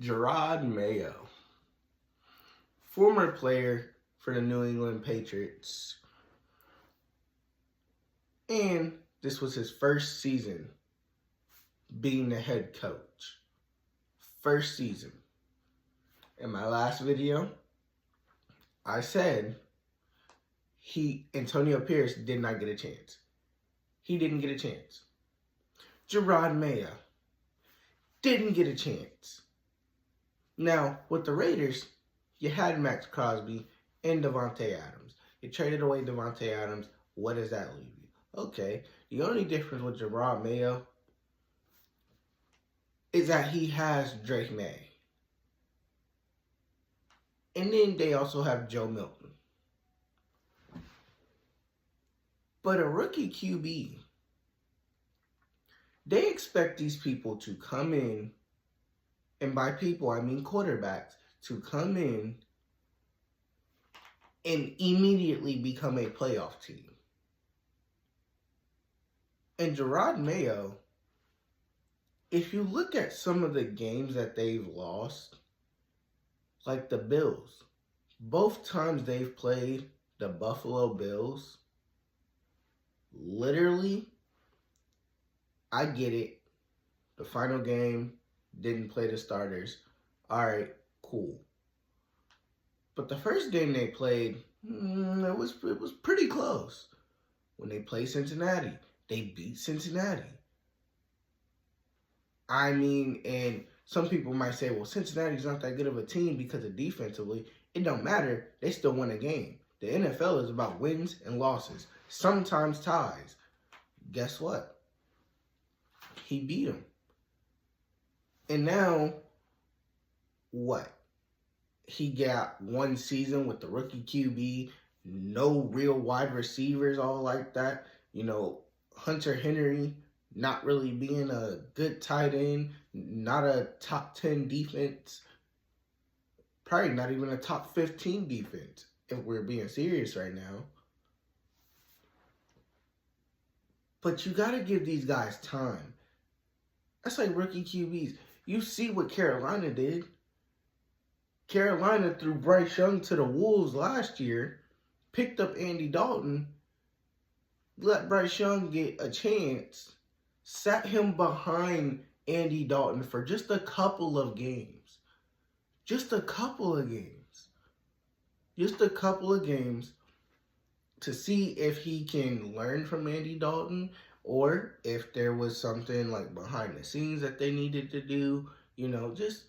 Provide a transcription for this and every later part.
Jerod Mayo, former player for the New England Patriots, and this was his first season being the head coach. First season. In my last video, I said Antonio Pierce did not get a chance. He didn't get a chance. Jerod Mayo didn't get a chance. Now, with the Raiders, you had Max Crosby and Davante Adams. You traded away Davante Adams. What does that leave you? Okay, the only difference with Jerod Mayo is that he has Drake May. And then they also have Joe Milton. But a rookie QB, they expect these people to come in, and by people, I mean quarterbacks, to come in and immediately become a playoff team. And Jerod Mayo, if you look at some of the games that they've lost, like the Bills, both times they've played the Buffalo Bills, literally, I get it. The final game, didn't play the starters. All right, cool. But the first game they played, it was pretty close. When they played Cincinnati, they beat Cincinnati. I mean, and some people might say, well, Cincinnati's not that good of a team because of defensively. It don't matter. They still win a game. The NFL is about wins and losses, sometimes ties. Guess what? He beat him. And now, what? He got one season with the rookie QB, no real wide receivers, all like that. You know, Hunter Henry not really being a good tight end, not a top 10 defense, probably not even a top 15 defense, if we're being serious right now. But you got to give these guys time. That's like rookie QBs. You see what Carolina did. Carolina threw Bryce Young to the Wolves last year, picked up Andy Dalton, let Bryce Young get a chance, sat him behind Andy Dalton for just a couple of games. Just a couple of games. Just a couple of games to see if he can learn from Andy Dalton or if there was something like behind the scenes that they needed to do. You know, just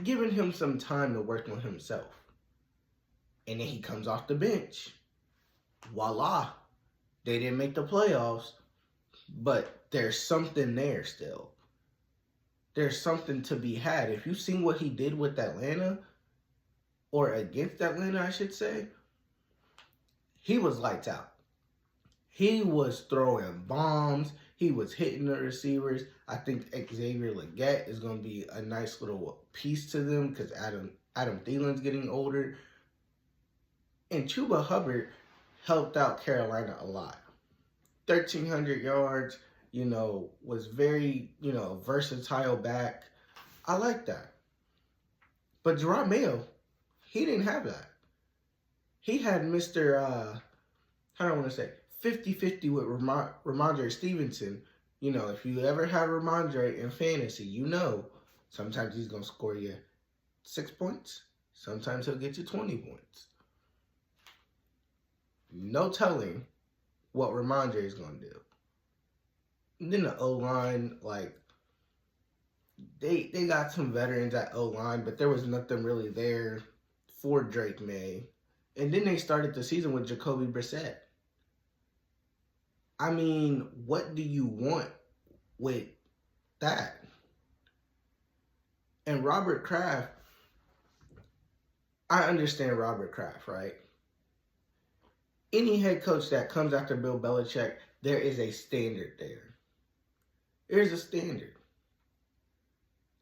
giving him some time to work on himself. And then he comes off the bench. Voila. They didn't make the playoffs, but there's something there still. There's something to be had. If you've seen what he did with Atlanta, or against Atlanta, I should say, he was lights out. He was throwing bombs. He was hitting the receivers. I think Xavier Legette is going to be a nice little piece to them because Adam Thielen's getting older. And Chuba Hubbard helped out Carolina a lot. 1,300 yards, was very, versatile back. I like that. But Jerod Mayo, he didn't have that. He had Mr. 50-50 with Ramondre Stevenson. If you ever have Ramondre in fantasy, sometimes he's going to score you 6 points. Sometimes he'll get you 20 points. No telling what Ramondre is going to do. And then the O-line, they got some veterans at O-line, but there was nothing really there for Drake May. And then they started the season with Jacoby Brissett. I mean, what do you want with that? And Robert Kraft, I understand Robert Kraft, right? Any head coach that comes after Bill Belichick, there is a standard there. There's a standard.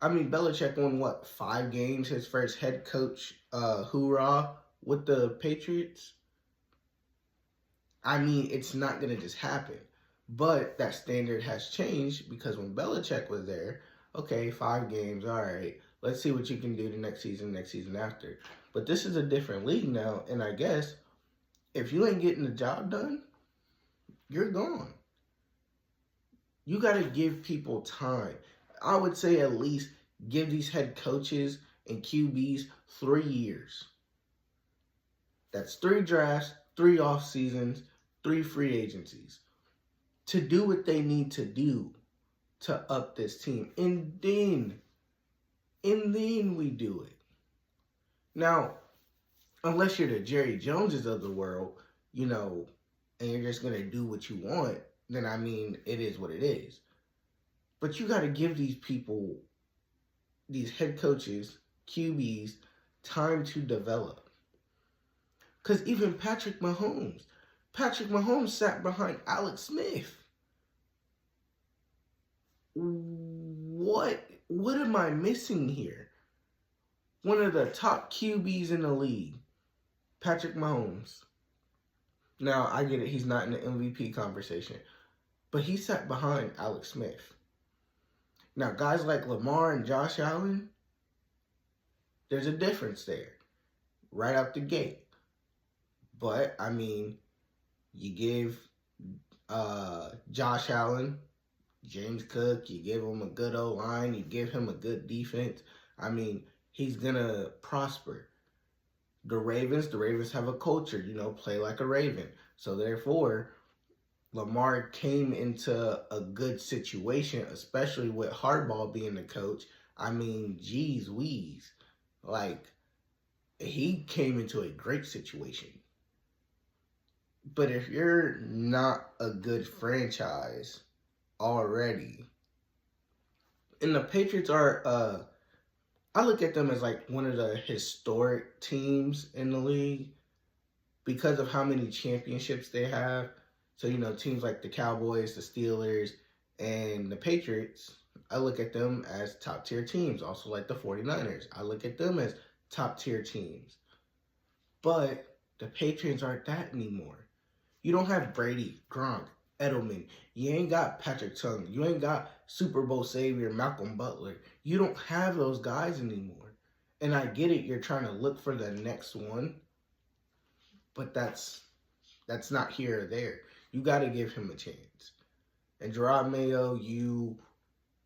I mean, Belichick won, 5 games, his first head coach hoorah with the Patriots? I mean, it's not going to just happen. But that standard has changed because when Belichick was there, okay, 5 games, all right. Let's see what you can do the next season after. But this is a different league now, and I guess if you ain't getting the job done, you're gone. You got to give people time. I would say at least give these head coaches and QBs 3 years. That's 3 drafts, 3 off seasons, 3 free agencies to do what they need to do to up this team. And then we do it. Now, unless you're the Jerry Joneses of the world, you know, and you're just going to do what you want, then I mean, it is what it is. But you got to give these people, these head coaches, QBs, time to develop. Because even Patrick Mahomes sat behind Alex Smith. What am I missing here? One of the top QBs in the league, Patrick Mahomes. Now, I get it, he's not in the MVP conversation, but he sat behind Alex Smith. Now, guys like Lamar and Josh Allen, there's a difference there, right out the gate. But, I mean, you give Josh Allen, James Cook, you give him a good O-line, you give him a good defense. I mean, he's going to prosper. The Ravens have a culture, you know, play like a Raven. So, therefore, Lamar came into a good situation, especially with Harbaugh being the coach. I mean, geez wheeze. Like, he came into a great situation. But if you're not a good franchise already, and the Patriots are, I look at them as like one of the historic teams in the league because of how many championships they have. So, you know, teams like the Cowboys, the Steelers, and the Patriots, I look at them as top-tier teams. Also like the 49ers. I look at them as top-tier teams. But the Patriots aren't that anymore. You don't have Brady, Gronk, Edelman. You ain't got Patrick Chung. You ain't got Super Bowl savior Malcolm Butler. You don't have those guys anymore. And I get it, you're trying to look for the next one. But that's not here or there. You got to give him a chance. And Jerod Mayo, you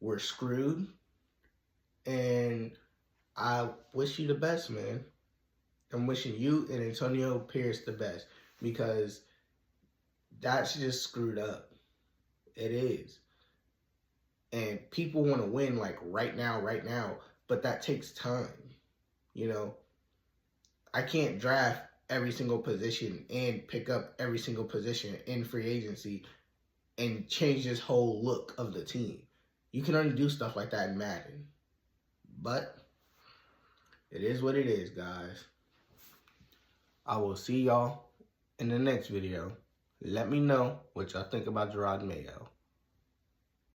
were screwed. And I wish you the best, man. I'm wishing you and Antonio Pierce the best. Because that's just screwed up. It is. And people want to win like right now. But that takes time. You know, I can't draft every single position and pick up every single position in free agency and change this whole look of the team. You can only do stuff like that in Madden. But it is what it is, guys. I will see y'all in the next video. Let me know what y'all think about Jerod Mayo.